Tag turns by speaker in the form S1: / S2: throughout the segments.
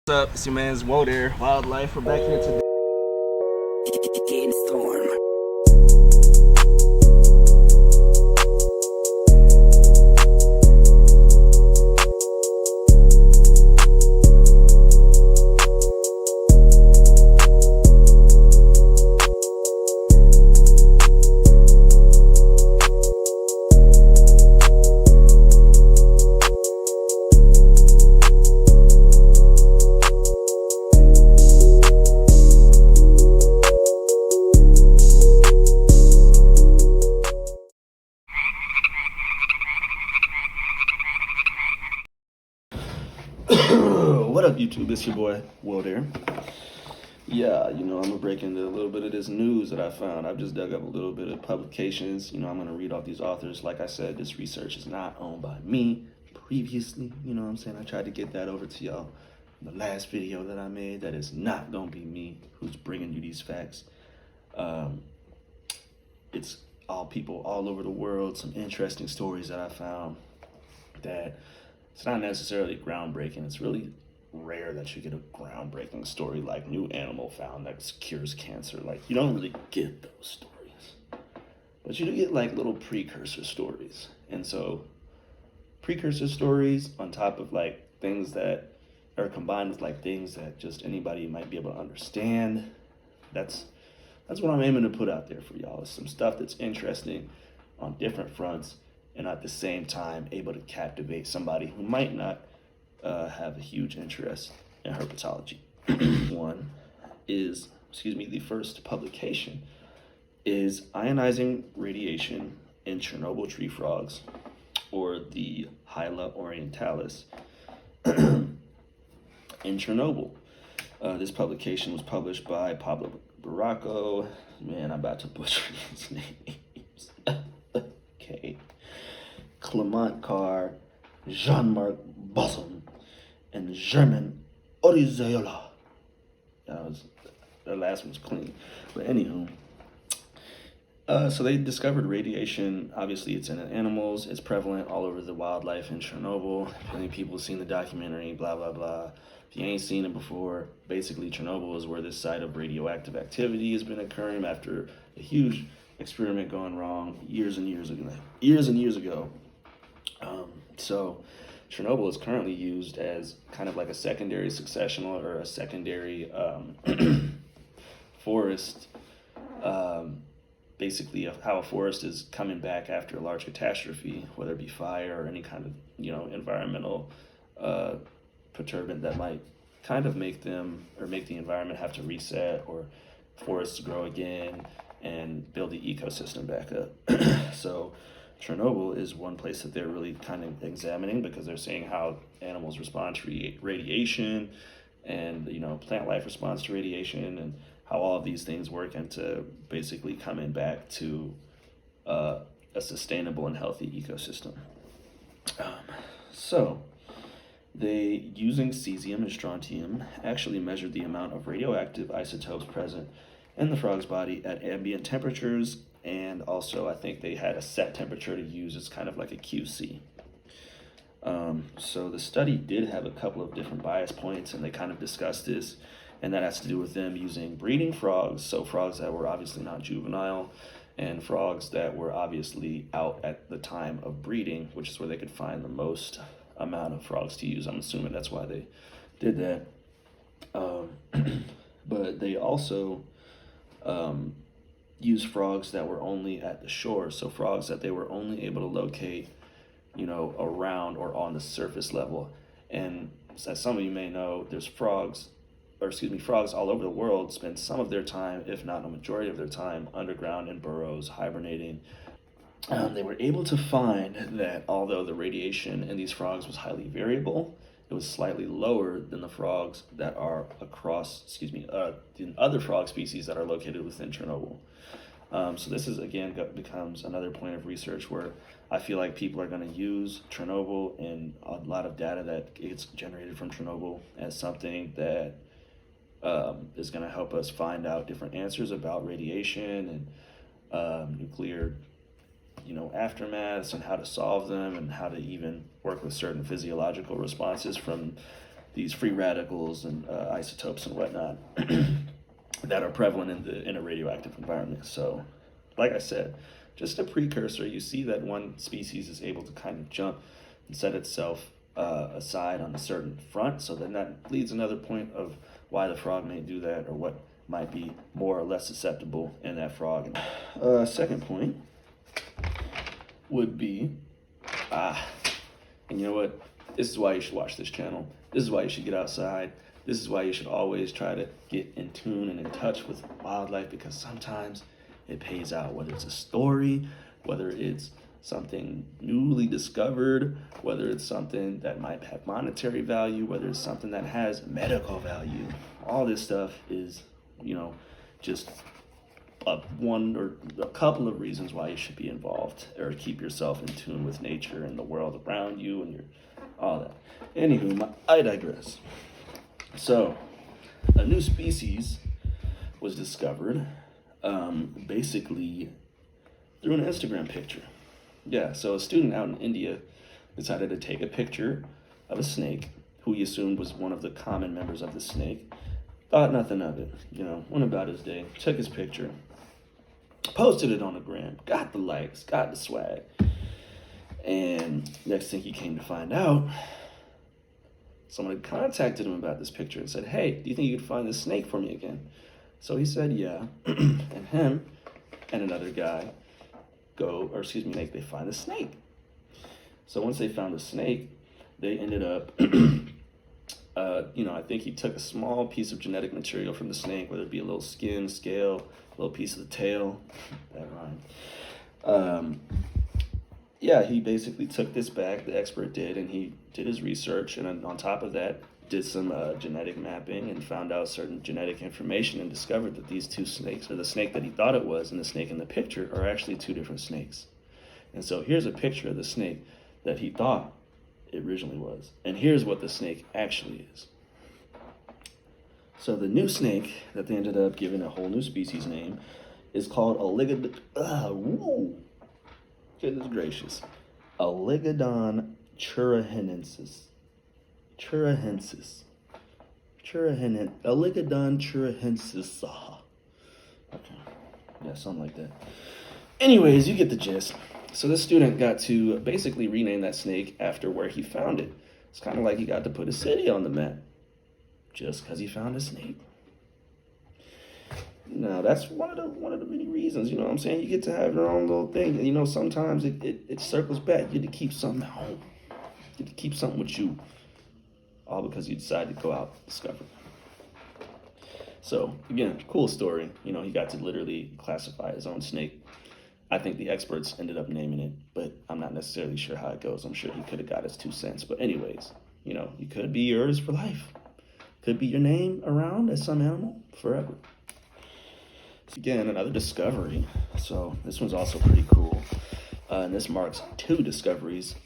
S1: What's up? It's your man's Woe there, Wildlife. We're back here today.
S2: Storm.
S1: What up, YouTube? It's your boy, Woe there. Yeah, I'm gonna break into a little bit of this news that I found. I've just dug up a little bit of publications. I'm gonna read off these authors. Like I said, this research is not owned by me previously. You know what I'm saying? I tried to get that over to y'all in the last video that I made. That is not gonna be me who's bringing you these facts. It's all people all over the world, some interesting stories that I found that it's not necessarily groundbreaking. It's really rare that you get a groundbreaking story like new animal found that cures cancer. Like, you don't really get those stories, but you do get like little precursor stories. And so precursor stories on top of like things that are combined with like things that just anybody might be able to understand. That's what I'm aiming to put out there for y'all. It's some stuff that's interesting on different fronts and at the same time able to captivate somebody who might not have a huge interest in herpetology. The first publication is ionizing radiation in Chernobyl tree frogs, or the Hyla orientalis, in Chernobyl. This publication was published by Pablo Barraco. Man, I'm about to butcher his names. Okay. Clement Carr, Jean-Marc Bosom, and German Orizola. The last one's clean. But anywho, so they discovered radiation. Obviously, it's in animals. It's prevalent all over the wildlife in Chernobyl. Many people have seen the documentary, blah, blah, blah. If you ain't seen it before, basically Chernobyl is where this site of radioactive activity has been occurring after a huge experiment gone wrong years and years ago. So Chernobyl is currently used as kind of like a secondary successional or a secondary forest, basically of how a forest is coming back after a large catastrophe, whether it be fire or any kind of environmental perturbant that might kind of make the environment have to reset, or forests grow again and build the ecosystem back up. So Chernobyl is one place that they're really kind of examining, because they're seeing how animals respond to radiation, and plant life responds to radiation, and how all of these things work into basically coming back to a sustainable and healthy ecosystem. So they, using cesium and strontium, actually measured the amount of radioactive isotopes present in the frog's body at ambient temperatures, and also I think they had a set temperature to use. It's kind of like a QC. So the study did have a couple of different bias points, and they kind of discussed this, and that has to do with them using breeding frogs, so frogs that were obviously not juvenile, and frogs that were obviously out at the time of breeding, which is where they could find the most amount of frogs to use. I'm assuming that's why they did that. But they also use frogs that were only at the shore, so frogs that they were only able to locate, around or on the surface level. And as some of you may know, there's frogs all over the world spend some of their time, if not a majority of their time, underground in burrows, hibernating. They were able to find that although the radiation in these frogs was highly variable, it was slightly lower than the frogs that are than other frog species that are located within Chernobyl. So this is, again, becomes another point of research where I feel like people are going to use Chernobyl and a lot of data that gets generated from Chernobyl as something that is going to help us find out different answers about radiation and nuclear aftermaths, and how to solve them, and how to even work with certain physiological responses from these free radicals and isotopes and whatnot that are prevalent in a radioactive environment. So, like I said, just a precursor. You see that one species is able to kind of jump and set itself aside on a certain front. So then that leads another point of why the frog may do that, or what might be more or less susceptible in that frog. Second point would be, and you know what? This is why you should watch this channel. This is why you should get outside. This is why you should always try to get in tune and in touch with wildlife, because sometimes it pays out, whether it's a story, whether it's something newly discovered, whether it's something that might have monetary value, whether it's something that has medical value. All this stuff is, just one or a couple of reasons why you should be involved, or keep yourself in tune with nature and the world around you and all that. Anywho, I digress. So, a new species was discovered, basically through an Instagram picture. Yeah, so a student out in India decided to take a picture of a snake who he assumed was one of the common members of the snake. Thought nothing of it, went about his day, took his picture, posted it on the gram, got the likes, got the swag. And next thing he came to find out, someone had contacted him about this picture and said, hey, do you think you could find this snake for me again? So he said, yeah. And him and another guy they find the snake. So once they found the snake, they ended up, I think he took a small piece of genetic material from the snake, whether it be a little skin, scale, a little piece of the tail. That rhymed. He basically took this back, the expert did, and he did his research, and on top of that, did some genetic mapping and found out certain genetic information, and discovered that these two snakes, or the snake that he thought it was and the snake in the picture, are actually two different snakes. And so here's a picture of the snake that he thought it originally was, and here's what the snake actually is. So the new snake that they ended up giving a whole new species name is called goodness gracious, Oligodon churahensis. Oligodon churahensis. Okay, yeah, something like that. Anyways, you get the gist. So this student got to basically rename that snake after where he found it. It's kind of like he got to put a city on the map just because he found a snake. Now, that's one of the many reasons, you know what I'm saying? You get to have your own little thing. And, sometimes it circles back. You get to keep something at home. You get to keep something with you. All because you decided to go out and discover. So, again, cool story. He got to literally classify his own snake. I think the experts ended up naming it, but I'm not necessarily sure how it goes. I'm sure he could have got his 2 cents. But anyways, it could be yours for life. Could be your name around as some animal forever. Again, another discovery. So this one's also pretty cool. And this marks 2 discoveries.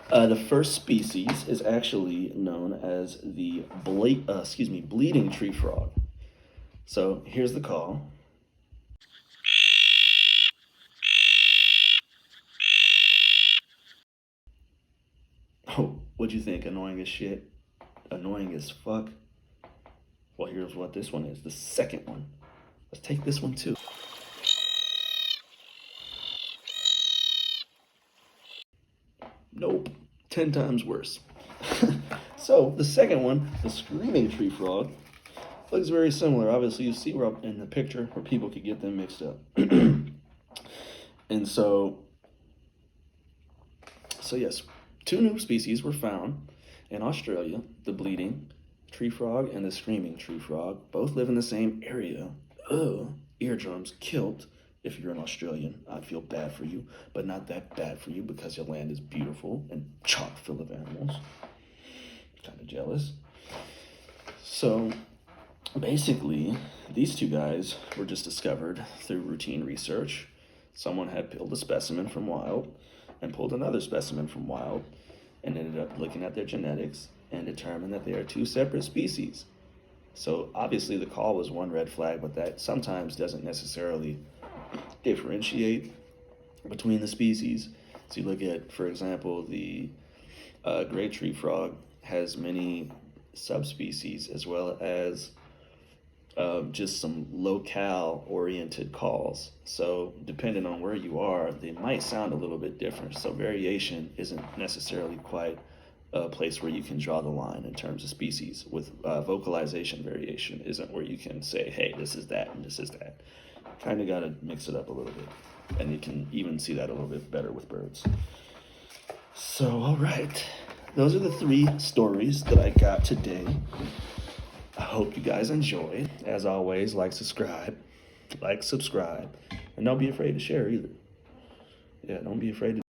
S1: The first species is actually known as the bleeding tree frog. So here's the call. Oh, what'd you think? Annoying as shit? Annoying as fuck? Well, here's what this one is. The second one. Let's take this one too. Nope. 10 times worse. So, the second one, the screaming tree frog, looks very similar. Obviously, you see where in the picture where people could get them mixed up. And so yes, 2 new species were found in Australia, the bleeding tree frog and the screaming tree frog. Both live in the same area. Eardrums, kilt. If you're an Australian, I'd feel bad for you, but not that bad for you because your land is beautiful and chock full of animals. Kind of jealous. So basically, these 2 guys were just discovered through routine research. Someone had pulled a specimen from wild and pulled another specimen from wild and ended up looking at their genetics and determined that they are 2 separate species. So obviously the call was one red flag, but that sometimes doesn't necessarily differentiate between the species. So you look at, for example, the great tree frog has many subspecies, as well as just some locale oriented calls. So depending on where you are, they might sound a little bit different. So variation isn't necessarily quite a place where you can draw the line in terms of species. With vocalization, variation isn't where you can say, hey, this is that and this is that. Kind of got to mix it up a little bit. And you can even see that a little bit better with birds. So, all right. Those are the 3 stories that I got today. I hope you guys enjoyed. As always, like, subscribe, and don't be afraid to share either. Yeah, don't be afraid to